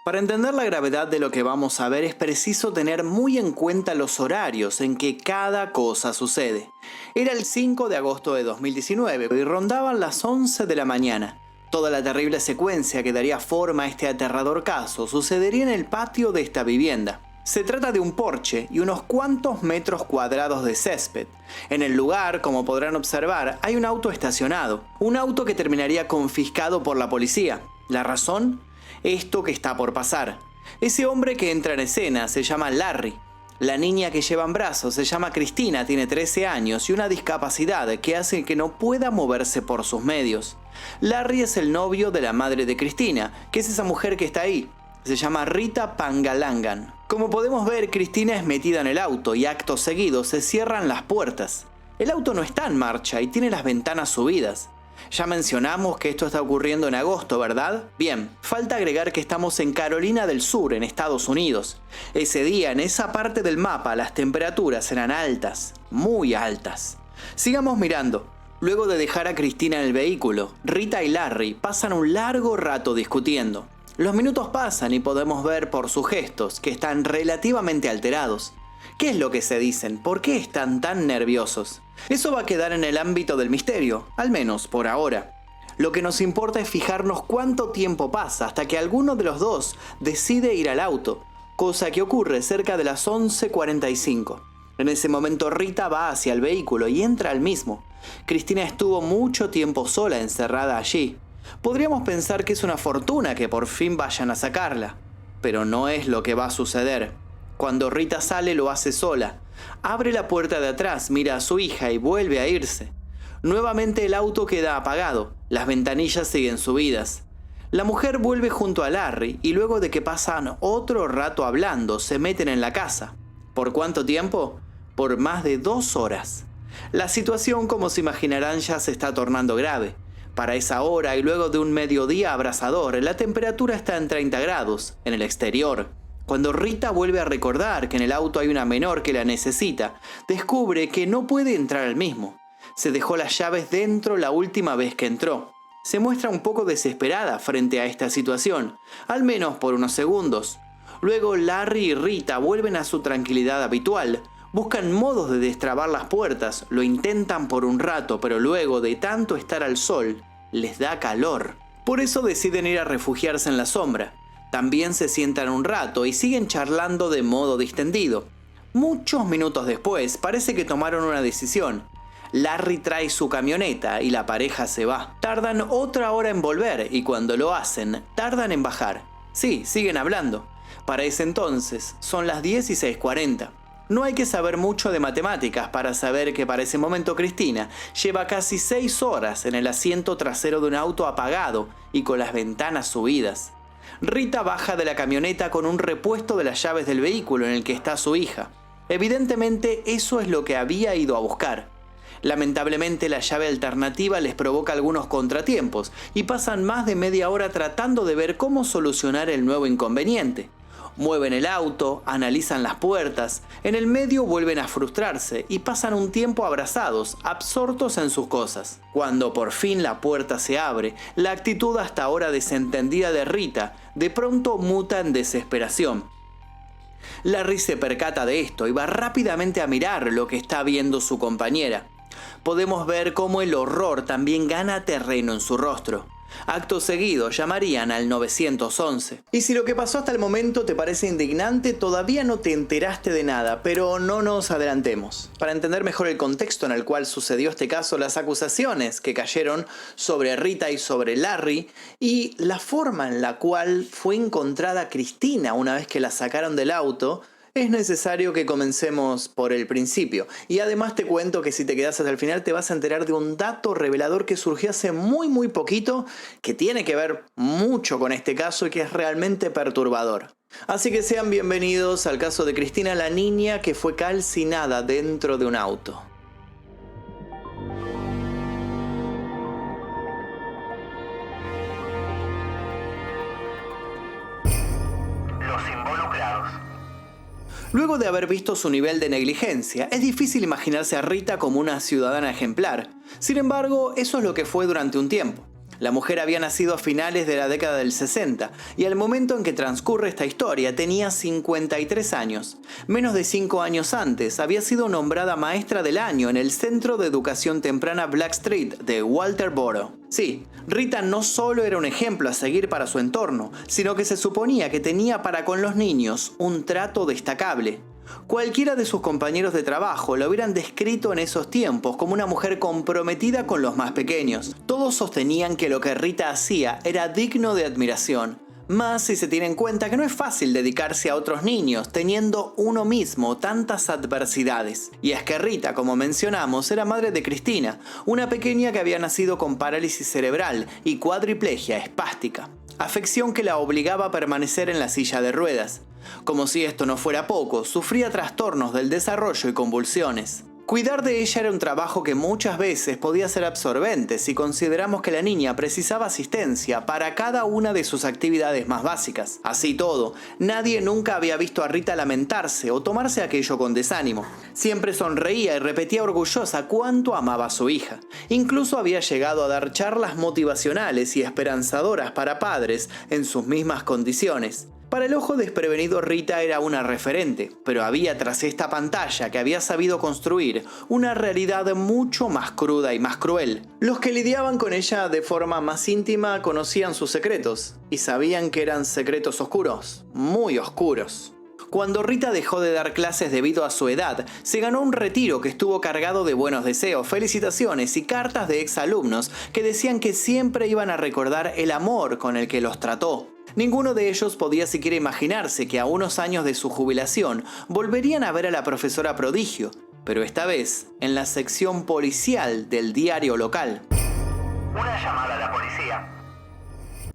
Para entender la gravedad de lo que vamos a ver es preciso tener muy en cuenta los horarios en que cada cosa sucede. Era el 5 de agosto de 2019 y rondaban las 11 de la mañana. Toda la terrible secuencia que daría forma a este aterrador caso sucedería en el patio de esta vivienda. Se trata de un porche y unos cuantos metros cuadrados de césped. En el lugar, como podrán observar, hay un auto estacionado. Un auto que terminaría confiscado por la policía. ¿La razón? Esto que está por pasar. Ese hombre que entra en escena se llama Larry. La niña que lleva en brazos se llama Cristina, tiene 13 años y una discapacidad que hace que no pueda moverse por sus medios. Larry es el novio de la madre de Cristina, que es esa mujer que está ahí. Se llama Rita Pangalangan. Como podemos ver, Cristina es metida en el auto y acto seguido se cierran las puertas. El auto no está en marcha y tiene las ventanas subidas. Ya mencionamos que esto está ocurriendo en agosto, ¿verdad? Bien, falta agregar que estamos en Carolina del Sur, en Estados Unidos. Ese día, en esa parte del mapa, las temperaturas eran altas, muy altas. Sigamos mirando. Luego de dejar a Cristina en el vehículo, Rita y Larry pasan un largo rato discutiendo. Los minutos pasan y podemos ver por sus gestos que están relativamente alterados. ¿Qué es lo que se dicen? ¿Por qué están tan nerviosos? Eso va a quedar en el ámbito del misterio, al menos por ahora. Lo que nos importa es fijarnos cuánto tiempo pasa hasta que alguno de los dos decide ir al auto, cosa que ocurre cerca de las 11:45. En ese momento Rita va hacia el vehículo y entra al mismo. Cristina estuvo mucho tiempo sola encerrada allí. Podríamos pensar que es una fortuna que por fin vayan a sacarla, pero no es lo que va a suceder. Cuando Rita sale lo hace sola. Abre la puerta de atrás, mira a su hija y vuelve a irse. Nuevamente el auto queda apagado, las ventanillas siguen subidas. La mujer vuelve junto a Larry y luego de que pasan otro rato hablando, se meten en la casa. ¿Por cuánto tiempo? Por más de 2 horas. La situación, como se imaginarán, ya se está tornando grave. Para esa hora y luego de un mediodía abrasador, la temperatura está en 30 grados, en el exterior. Cuando Rita vuelve a recordar que en el auto hay una menor que la necesita, descubre que no puede entrar al mismo. Se dejó las llaves dentro la última vez que entró. Se muestra un poco desesperada frente a esta situación, al menos por unos segundos. Luego Larry y Rita vuelven a su tranquilidad habitual. Buscan modos de destrabar las puertas, lo intentan por un rato, pero luego de tanto estar al sol, les da calor. Por eso deciden ir a refugiarse en la sombra. También se sientan un rato y siguen charlando de modo distendido. Muchos minutos después, parece que tomaron una decisión. Larry trae su camioneta y la pareja se va. Tardan otra hora en volver y cuando lo hacen, tardan en bajar. Sí, siguen hablando. Para ese entonces, son las 16:40. No hay que saber mucho de matemáticas para saber que para ese momento Cristina lleva casi 6 horas en el asiento trasero de un auto apagado y con las ventanas subidas. Rita baja de la camioneta con un repuesto de las llaves del vehículo en el que está su hija. Evidentemente eso es lo que había ido a buscar. Lamentablemente la llave alternativa les provoca algunos contratiempos y pasan más de media hora tratando de ver cómo solucionar el nuevo inconveniente. Mueven el auto, analizan las puertas, en el medio vuelven a frustrarse y pasan un tiempo abrazados, absortos en sus cosas. Cuando por fin la puerta se abre, la actitud hasta ahora desentendida de Rita de pronto muta en desesperación. Larry se percata de esto y va rápidamente a mirar lo que está viendo su compañera. Podemos ver cómo el horror también gana terreno en su rostro. Acto seguido llamarían al 911. Y si lo que pasó hasta el momento te parece indignante, todavía no te enteraste de nada, pero no nos adelantemos. Para entender mejor el contexto en el cual sucedió este caso, las acusaciones que cayeron sobre Rita y sobre Larry y la forma en la cual fue encontrada Cristina una vez que la sacaron del auto, es necesario que comencemos por el principio. Y además te cuento que si te quedas hasta el final te vas a enterar de un dato revelador que surgió hace muy poquito, que tiene que ver mucho con este caso y que es realmente perturbador. Así que sean bienvenidos al caso de Cristina, la niña que fue calcinada dentro de un auto. Los involucrados. Luego de haber visto su nivel de negligencia, es difícil imaginarse a Rita como una ciudadana ejemplar. Sin embargo, eso es lo que fue durante un tiempo. La mujer había nacido a finales de la década del 60 y al momento en que transcurre esta historia tenía 53 años. Menos de 5 años antes había sido nombrada maestra del año en el Centro de Educación Temprana Blackstreet de Walterboro. Sí, Rita no solo era un ejemplo a seguir para su entorno, sino que se suponía que tenía para con los niños un trato destacable. Cualquiera de sus compañeros de trabajo lo hubieran descrito en esos tiempos como una mujer comprometida con los más pequeños. Todos sostenían que lo que Rita hacía era digno de admiración, más si se tiene en cuenta que no es fácil dedicarse a otros niños teniendo uno mismo tantas adversidades. Y es que Rita, como mencionamos, era madre de Cristina, una pequeña que había nacido con parálisis cerebral y cuadriplegia espástica, afección que la obligaba a permanecer en la silla de ruedas. Como si esto no fuera poco, sufría trastornos del desarrollo y convulsiones. Cuidar de ella era un trabajo que muchas veces podía ser absorbente si consideramos que la niña precisaba asistencia para cada una de sus actividades más básicas. Así todo, nadie nunca había visto a Rita lamentarse o tomarse aquello con desánimo. Siempre sonreía y repetía orgullosa cuánto amaba a su hija. Incluso había llegado a dar charlas motivacionales y esperanzadoras para padres en sus mismas condiciones. Para el ojo desprevenido, Rita era una referente, pero había tras esta pantalla que había sabido construir una realidad mucho más cruda y más cruel. Los que lidiaban con ella de forma más íntima conocían sus secretos, y sabían que eran secretos oscuros, muy oscuros. Cuando Rita dejó de dar clases debido a su edad, se ganó un retiro que estuvo cargado de buenos deseos, felicitaciones y cartas de exalumnos que decían que siempre iban a recordar el amor con el que los trató. Ninguno de ellos podía siquiera imaginarse que a unos años de su jubilación volverían a ver a la profesora prodigio, pero esta vez en la sección policial del diario local. Una llamada a la policía.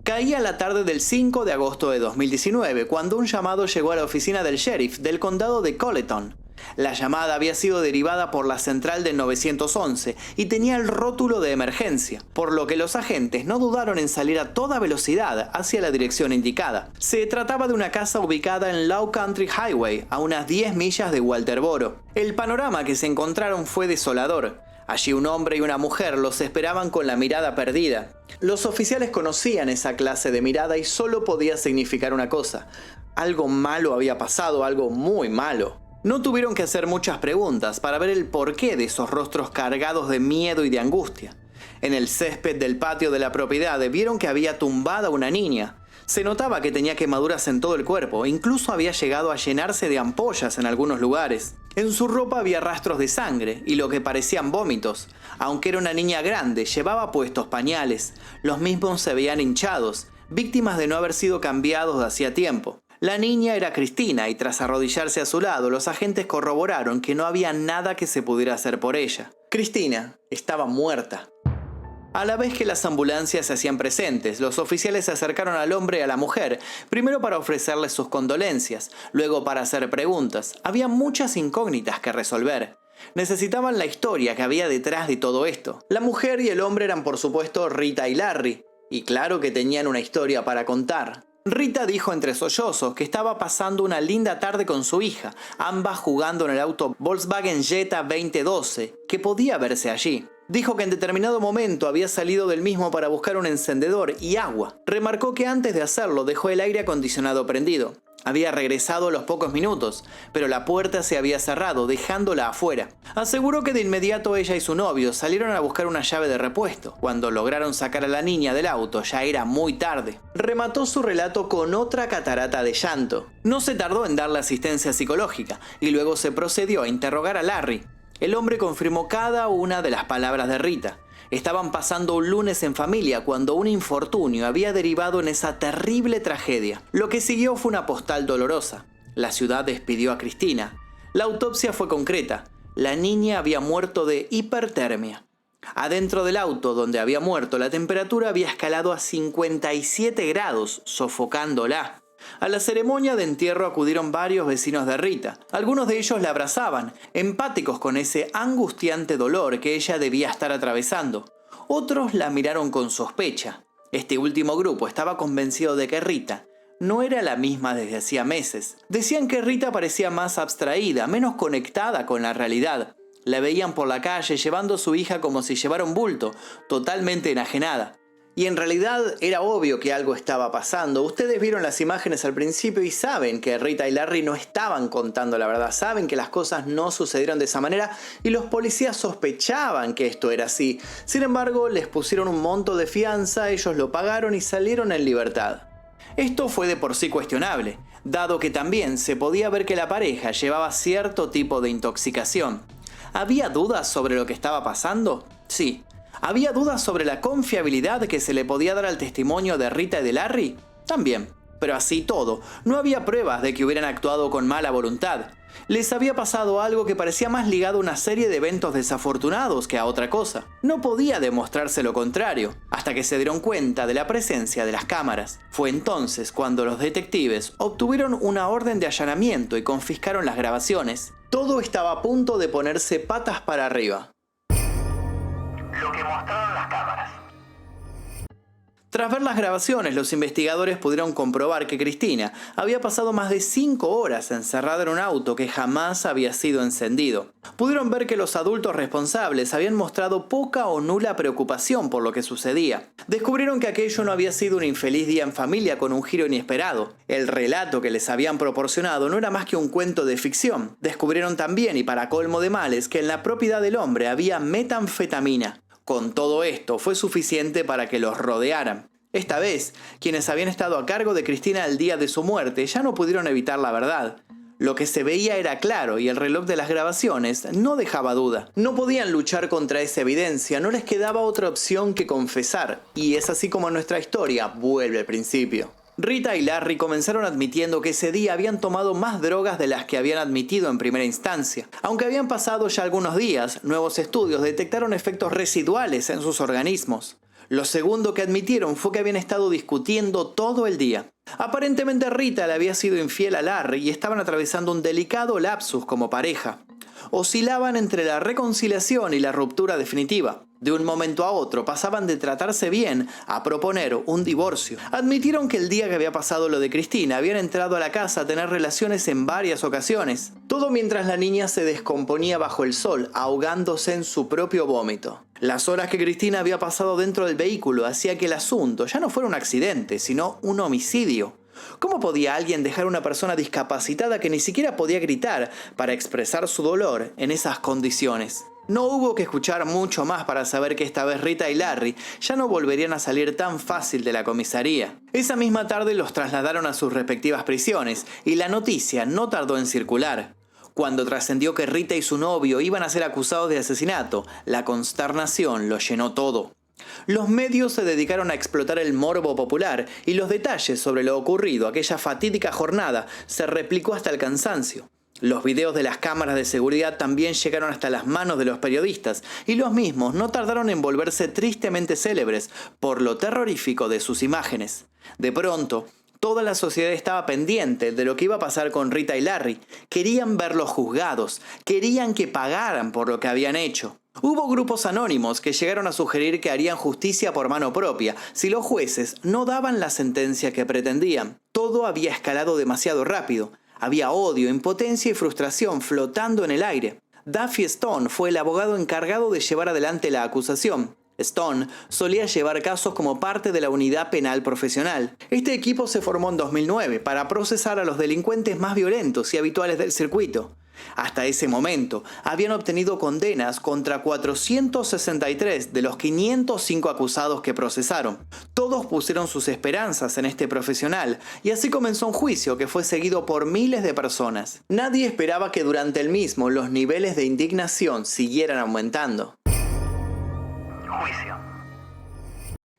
Caía la tarde del 5 de agosto de 2019 cuando un llamado llegó a la oficina del sheriff del condado de Colleton. La llamada había sido derivada por la central del 911 y tenía el rótulo de emergencia, por lo que los agentes no dudaron en salir a toda velocidad hacia la dirección indicada. Se trataba de una casa ubicada en Low Country Highway, a unas 10 millas de Walterboro. El panorama que se encontraron fue desolador. Allí un hombre y una mujer los esperaban con la mirada perdida. Los oficiales conocían esa clase de mirada y solo podía significar una cosa: algo malo había pasado, algo muy malo. No tuvieron que hacer muchas preguntas para ver el porqué de esos rostros cargados de miedo y de angustia. En el césped del patio de la propiedad vieron que había tumbada una niña. Se notaba que tenía quemaduras en todo el cuerpo, incluso había llegado a llenarse de ampollas en algunos lugares. En su ropa había rastros de sangre y lo que parecían vómitos. Aunque era una niña grande, llevaba puestos pañales. Los mismos se veían hinchados, víctimas de no haber sido cambiados de hacía tiempo. La niña era Cristina y tras arrodillarse a su lado, los agentes corroboraron que no había nada que se pudiera hacer por ella. Cristina estaba muerta. A la vez que las ambulancias se hacían presentes, los oficiales se acercaron al hombre y a la mujer, primero para ofrecerles sus condolencias, luego para hacer preguntas. Había muchas incógnitas que resolver. Necesitaban la historia que había detrás de todo esto. La mujer y el hombre eran por supuesto Rita y Larry, y claro que tenían una historia para contar. Rita dijo entre sollozos que estaba pasando una linda tarde con su hija, ambas jugando en el auto Volkswagen Jetta 2012, que podía verse allí. Dijo que en determinado momento había salido del mismo para buscar un encendedor y agua. Remarcó que antes de hacerlo dejó el aire acondicionado prendido. Había regresado a los pocos minutos, pero la puerta se había cerrado, dejándola afuera. Aseguró que de inmediato ella y su novio salieron a buscar una llave de repuesto. Cuando lograron sacar a la niña del auto, ya era muy tarde. Remató su relato con otra catarata de llanto. No se tardó en darle asistencia psicológica, y luego se procedió a interrogar a Larry. El hombre confirmó cada una de las palabras de Rita. Estaban pasando un lunes en familia cuando un infortunio había derivado en esa terrible tragedia. Lo que siguió fue una postal dolorosa. La ciudad despidió a Cristina. La autopsia fue concreta. La niña había muerto de hipertermia. Adentro del auto donde había muerto, la temperatura había escalado a 57 grados, sofocándola. A la ceremonia de entierro acudieron varios vecinos de Rita. Algunos de ellos la abrazaban, empáticos con ese angustiante dolor que ella debía estar atravesando. Otros la miraron con sospecha. Este último grupo estaba convencido de que Rita no era la misma desde hacía meses. Decían que Rita parecía más abstraída, menos conectada con la realidad. La veían por la calle llevando a su hija como si llevara un bulto, totalmente enajenada. Y en realidad era obvio que algo estaba pasando. Ustedes vieron las imágenes al principio y saben que Rita y Larry no estaban contando la verdad. Saben que las cosas no sucedieron de esa manera y los policías sospechaban que esto era así. Sin embargo, les pusieron un monto de fianza, ellos lo pagaron y salieron en libertad. Esto fue de por sí cuestionable, dado que también se podía ver que la pareja llevaba cierto tipo de intoxicación. ¿Había dudas sobre lo que estaba pasando? Sí. ¿Había dudas sobre la confiabilidad que se le podía dar al testimonio de Rita y de Larry? También. Pero así todo, no había pruebas de que hubieran actuado con mala voluntad. Les había pasado algo que parecía más ligado a una serie de eventos desafortunados que a otra cosa. No podía demostrarse lo contrario, hasta que se dieron cuenta de la presencia de las cámaras. Fue entonces cuando los detectives obtuvieron una orden de allanamiento y confiscaron las grabaciones. Todo estaba a punto de ponerse patas para arriba. Lo que mostraron las cámaras. Tras ver las grabaciones, los investigadores pudieron comprobar que Cristina había pasado más de 5 horas encerrada en un auto que jamás había sido encendido. Pudieron ver que los adultos responsables habían mostrado poca o nula preocupación por lo que sucedía. Descubrieron que aquello no había sido un infeliz día en familia con un giro inesperado. El relato que les habían proporcionado no era más que un cuento de ficción. Descubrieron también, y para colmo de males, que en la propiedad del hombre había metanfetamina. Con todo esto fue suficiente para que los rodearan. Esta vez, quienes habían estado a cargo de Cristina el día de su muerte ya no pudieron evitar la verdad. Lo que se veía era claro y el reloj de las grabaciones no dejaba duda. No podían luchar contra esa evidencia, no les quedaba otra opción que confesar. Y es así como nuestra historia vuelve al principio. Rita y Larry comenzaron admitiendo que ese día habían tomado más drogas de las que habían admitido en primera instancia. Aunque habían pasado ya algunos días, nuevos estudios detectaron efectos residuales en sus organismos. Lo segundo que admitieron fue que habían estado discutiendo todo el día. Aparentemente Rita le había sido infiel a Larry y estaban atravesando un delicado lapsus como pareja. Oscilaban entre la reconciliación y la ruptura definitiva. De un momento a otro pasaban de tratarse bien a proponer un divorcio. Admitieron que el día que había pasado lo de Cristina habían entrado a la casa a tener relaciones en varias ocasiones. Todo mientras la niña se descomponía bajo el sol, ahogándose en su propio vómito. Las horas que Cristina había pasado dentro del vehículo hacía que el asunto ya no fuera un accidente, sino un homicidio. ¿Cómo podía alguien dejar a una persona discapacitada que ni siquiera podía gritar para expresar su dolor en esas condiciones? No hubo que escuchar mucho más para saber que esta vez Rita y Larry ya no volverían a salir tan fácil de la comisaría. Esa misma tarde los trasladaron a sus respectivas prisiones y la noticia no tardó en circular. Cuando trascendió que Rita y su novio iban a ser acusados de asesinato, la consternación lo llenó todo. Los medios se dedicaron a explotar el morbo popular y los detalles sobre lo ocurrido aquella fatídica jornada se replicó hasta el cansancio. Los videos de las cámaras de seguridad también llegaron hasta las manos de los periodistas y los mismos no tardaron en volverse tristemente célebres por lo terrorífico de sus imágenes. De pronto, toda la sociedad estaba pendiente de lo que iba a pasar con Rita y Larry. Querían verlos juzgados, querían que pagaran por lo que habían hecho. Hubo grupos anónimos que llegaron a sugerir que harían justicia por mano propia si los jueces no daban la sentencia que pretendían. Todo había escalado demasiado rápido. Había odio, impotencia y frustración flotando en el aire. Duffy Stone fue el abogado encargado de llevar adelante la acusación. Stone solía llevar casos como parte de la unidad penal profesional. Este equipo se formó en 2009 para procesar a los delincuentes más violentos y habituales del circuito. Hasta ese momento, habían obtenido condenas contra 463 de los 505 acusados que procesaron. Todos pusieron sus esperanzas en este profesional, y así comenzó un juicio que fue seguido por miles de personas. Nadie esperaba que durante el mismo los niveles de indignación siguieran aumentando. Juicio.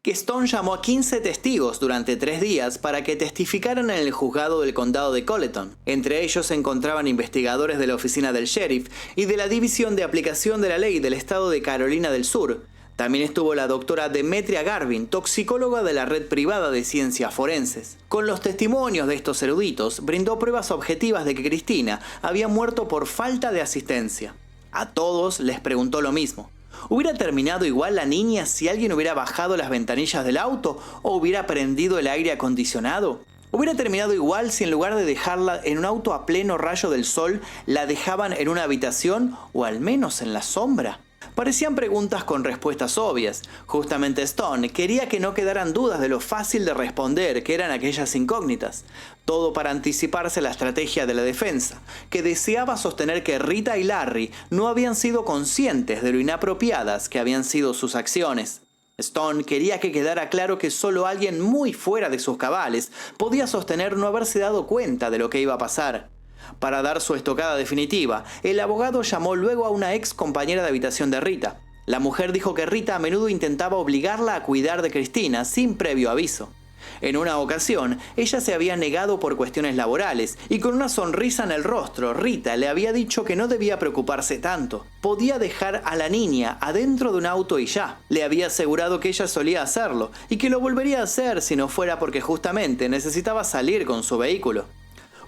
Que Stone llamó a 15 testigos durante 3 días para que testificaran en el juzgado del condado de Colleton. Entre ellos se encontraban investigadores de la oficina del sheriff y de la División de Aplicación de la Ley del estado de Carolina del Sur. También estuvo la doctora Demetria Garvin, toxicóloga de la red privada de ciencias forenses. Con los testimonios de estos eruditos, brindó pruebas objetivas de que Cristina había muerto por falta de asistencia. A todos les preguntó lo mismo. ¿Hubiera terminado igual la niña si alguien hubiera bajado las ventanillas del auto o hubiera prendido el aire acondicionado? ¿Hubiera terminado igual si en lugar de dejarla en un auto a pleno rayo del sol, la dejaban en una habitación o al menos en la sombra? Parecían preguntas con respuestas obvias. Justamente Stone quería que no quedaran dudas de lo fácil de responder que eran aquellas incógnitas. Todo para anticiparse a la estrategia de la defensa, que deseaba sostener que Rita y Larry no habían sido conscientes de lo inapropiadas que habían sido sus acciones. Stone quería que quedara claro que solo alguien muy fuera de sus cabales podía sostener no haberse dado cuenta de lo que iba a pasar. Para dar su estocada definitiva, el abogado llamó luego a una ex compañera de habitación de Rita. La mujer dijo que Rita a menudo intentaba obligarla a cuidar de Cristina sin previo aviso. En una ocasión, ella se había negado por cuestiones laborales y con una sonrisa en el rostro, Rita le había dicho que no debía preocuparse tanto. Podía dejar a la niña adentro de un auto y ya. Le había asegurado que ella solía hacerlo y que lo volvería a hacer si no fuera porque justamente necesitaba salir con su vehículo.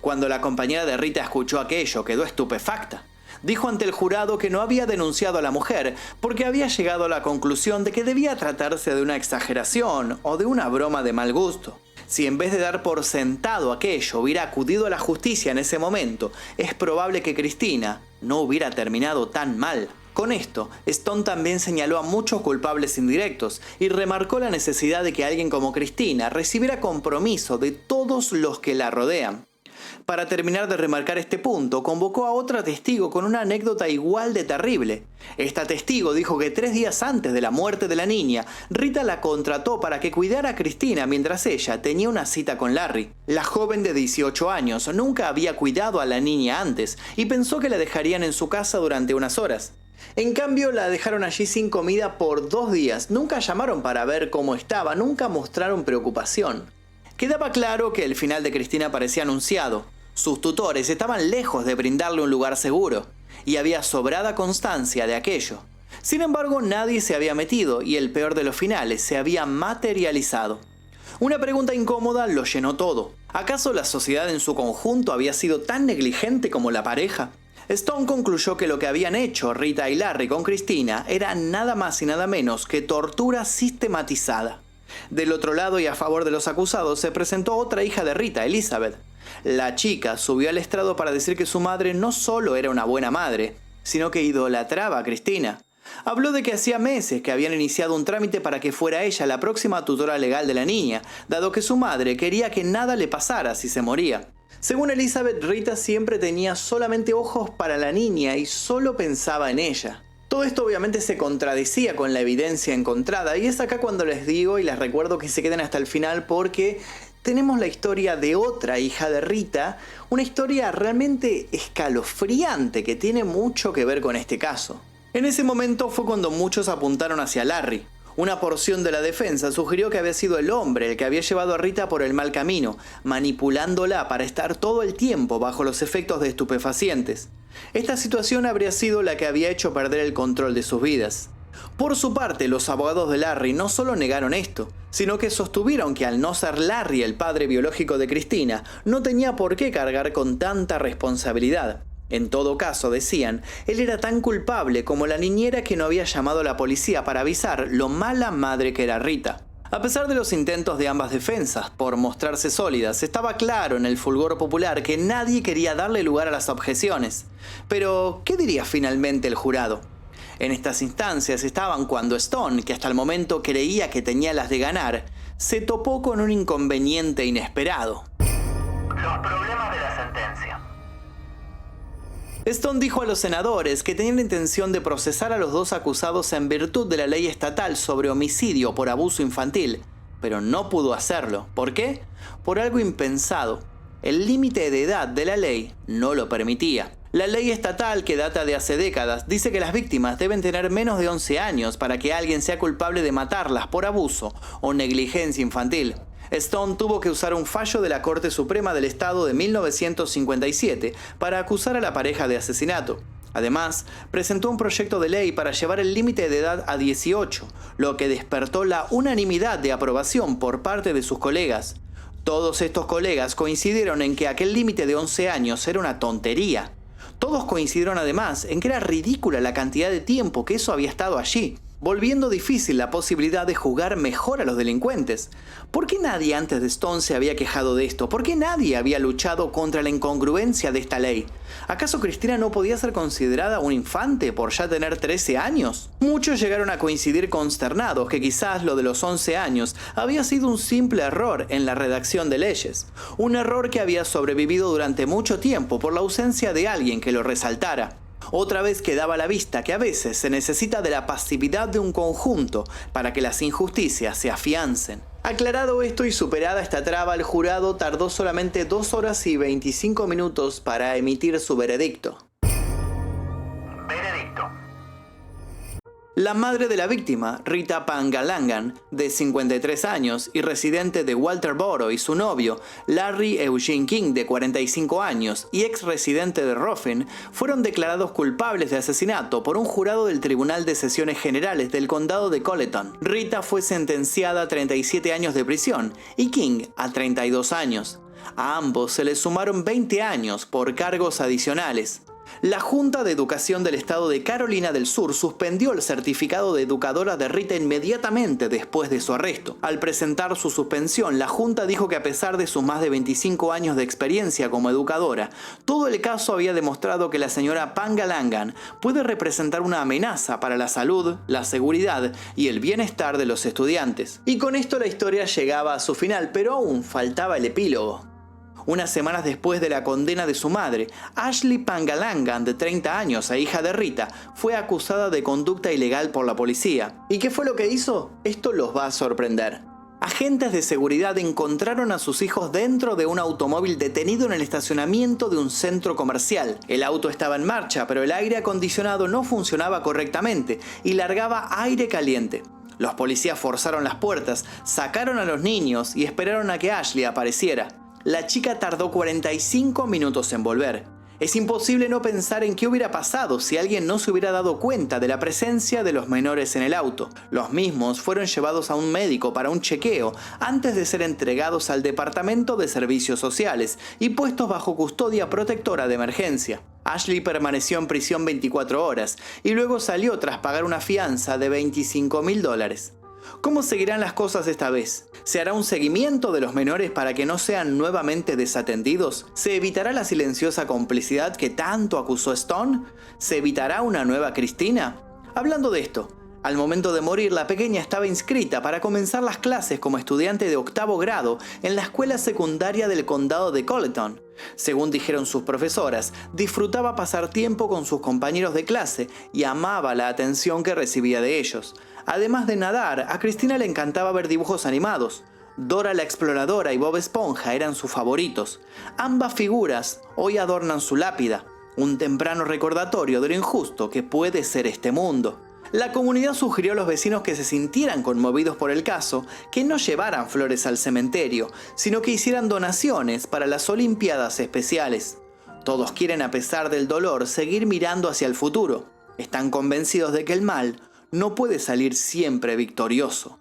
Cuando la compañera de Rita escuchó aquello, quedó estupefacta. Dijo ante el jurado que no había denunciado a la mujer porque había llegado a la conclusión de que debía tratarse de una exageración o de una broma de mal gusto. Si en vez de dar por sentado aquello hubiera acudido a la justicia en ese momento, es probable que Cristina no hubiera terminado tan mal. Con esto, Stone también señaló a muchos culpables indirectos y remarcó la necesidad de que alguien como Cristina recibiera compromiso de todos los que la rodean. Para terminar de remarcar este punto, convocó a otra testigo con una anécdota igual de terrible. Esta testigo dijo que 3 días antes de la muerte de la niña, Rita la contrató para que cuidara a Cristina mientras ella tenía una cita con Larry. La joven de 18 años nunca había cuidado a la niña antes y pensó que la dejarían en su casa durante unas horas. En cambio, la dejaron allí sin comida por 2 días. Nunca llamaron para ver cómo estaba, nunca mostraron preocupación. Quedaba claro que el final de Cristina parecía anunciado. Sus tutores estaban lejos de brindarle un lugar seguro, y había sobrada constancia de aquello. Sin embargo, nadie se había metido y el peor de los finales se había materializado. Una pregunta incómoda lo llenó todo. ¿Acaso la sociedad en su conjunto había sido tan negligente como la pareja? Stone concluyó que lo que habían hecho Rita y Larry con Cristina era nada más y nada menos que tortura sistematizada. Del otro lado y a favor de los acusados se presentó otra hija de Rita, Elizabeth. La chica subió al estrado para decir que su madre no solo era una buena madre, sino que idolatraba a Cristina. Habló de que hacía meses que habían iniciado un trámite para que fuera ella la próxima tutora legal de la niña, dado que su madre quería que nada le pasara si se moría. Según Elizabeth, Rita siempre tenía solamente ojos para la niña y solo pensaba en ella. Todo esto obviamente se contradecía con la evidencia encontrada y es acá cuando les digo y les recuerdo que se queden hasta el final porque tenemos la historia de otra hija de Rita, una historia realmente escalofriante que tiene mucho que ver con este caso. En ese momento fue cuando muchos apuntaron hacia Larry. Una porción de la defensa sugirió que había sido el hombre el que había llevado a Rita por el mal camino, manipulándola para estar todo el tiempo bajo los efectos de estupefacientes. Esta situación habría sido la que había hecho perder el control de sus vidas. Por su parte, los abogados de Larry no solo negaron esto, sino que sostuvieron que al no ser Larry el padre biológico de Cristina, no tenía por qué cargar con tanta responsabilidad. En todo caso, decían, él era tan culpable como la niñera que no había llamado a la policía para avisar lo mala madre que era Rita. A pesar de los intentos de ambas defensas por mostrarse sólidas, estaba claro en el fulgor popular que nadie quería darle lugar a las objeciones. Pero, ¿qué diría finalmente el jurado? En estas instancias estaban cuando Stone, que hasta el momento creía que tenía las de ganar, se topó con un inconveniente inesperado. Los problemas de la sentencia. Stone dijo a los senadores que tenían la intención de procesar a los dos acusados en virtud de la ley estatal sobre homicidio por abuso infantil, pero no pudo hacerlo. ¿Por qué? Por algo impensado. El límite de edad de la ley no lo permitía. La ley estatal, que data de hace décadas, dice que las víctimas deben tener menos de 11 años para que alguien sea culpable de matarlas por abuso o negligencia infantil. Stone tuvo que usar un fallo de la Corte Suprema del Estado de 1957 para acusar a la pareja de asesinato. Además, presentó un proyecto de ley para llevar el límite de edad a 18, lo que despertó la unanimidad de aprobación por parte de sus colegas. Todos estos colegas coincidieron en que aquel límite de 11 años era una tontería. Todos coincidieron además en que era ridícula la cantidad de tiempo que eso había estado allí. volviendo difícil la posibilidad de juzgar mejor a los delincuentes. ¿Por qué nadie antes de Stone se había quejado de esto? ¿Por qué nadie había luchado contra la incongruencia de esta ley? ¿Acaso Cristina no podía ser considerada un infante por ya tener 13 años? Muchos llegaron a coincidir consternados que quizás lo de los 11 años había sido un simple error en la redacción de leyes. Un error que había sobrevivido durante mucho tiempo por la ausencia de alguien que lo resaltara. Otra vez quedaba a la vista que a veces se necesita de la pasividad de un conjunto para que las injusticias se afiancen. Aclarado esto y superada esta traba, el jurado tardó solamente 2 horas y 25 minutos para emitir su veredicto. Veredicto. La madre de la víctima, Rita Pangalangan, de 53 años y residente de Walterboro, y su novio, Larry Eugene King, de 45 años y ex residente de Ruffin, fueron declarados culpables de asesinato por un jurado del Tribunal de Sesiones Generales del Condado de Colleton. Rita fue sentenciada a 37 años de prisión y King a 32 años. A ambos se les sumaron 20 años por cargos adicionales. La Junta de Educación del Estado de Carolina del Sur suspendió el certificado de educadora de Rita inmediatamente después de su arresto. Al presentar su suspensión, la Junta dijo que a pesar de sus más de 25 años de experiencia como educadora, todo el caso había demostrado que la señora Pangalangan puede representar una amenaza para la salud, la seguridad y el bienestar de los estudiantes. Y con esto la historia llegaba a su final, pero aún faltaba el epílogo. Unas semanas después de la condena de su madre, Ashley Pangalangan, de 30 años e hija de Rita, fue acusada de conducta ilegal por la policía. ¿Y qué fue lo que hizo? Esto los va a sorprender. Agentes de seguridad encontraron a sus hijos dentro de un automóvil detenido en el estacionamiento de un centro comercial. El auto estaba en marcha, pero el aire acondicionado no funcionaba correctamente y largaba aire caliente. Los policías forzaron las puertas, sacaron a los niños y esperaron a que Ashley apareciera. La chica tardó 45 minutos en volver. Es imposible no pensar en qué hubiera pasado si alguien no se hubiera dado cuenta de la presencia de los menores en el auto. Los mismos fueron llevados a un médico para un chequeo antes de ser entregados al Departamento de Servicios Sociales y puestos bajo custodia protectora de emergencia. Ashley permaneció en prisión 24 horas y luego salió tras pagar una fianza de $25.000. ¿Cómo seguirán las cosas esta vez? ¿Se hará un seguimiento de los menores para que no sean nuevamente desatendidos? ¿Se evitará la silenciosa complicidad que tanto acusó Stone? ¿Se evitará una nueva Cristina? Hablando de esto, al momento de morir, la pequeña estaba inscrita para comenzar las clases como estudiante de 8º grado en la escuela secundaria del condado de Colleton. Según dijeron sus profesoras, disfrutaba pasar tiempo con sus compañeros de clase y amaba la atención que recibía de ellos. Además de nadar, a Cristina le encantaba ver dibujos animados. Dora la Exploradora y Bob Esponja eran sus favoritos. Ambas figuras hoy adornan su lápida, un temprano recordatorio de lo injusto que puede ser este mundo. La comunidad sugirió a los vecinos que se sintieran conmovidos por el caso, que no llevaran flores al cementerio, sino que hicieran donaciones para las Olimpiadas Especiales. Todos quieren, a pesar del dolor, seguir mirando hacia el futuro. Están convencidos de que el mal no puede salir siempre victorioso.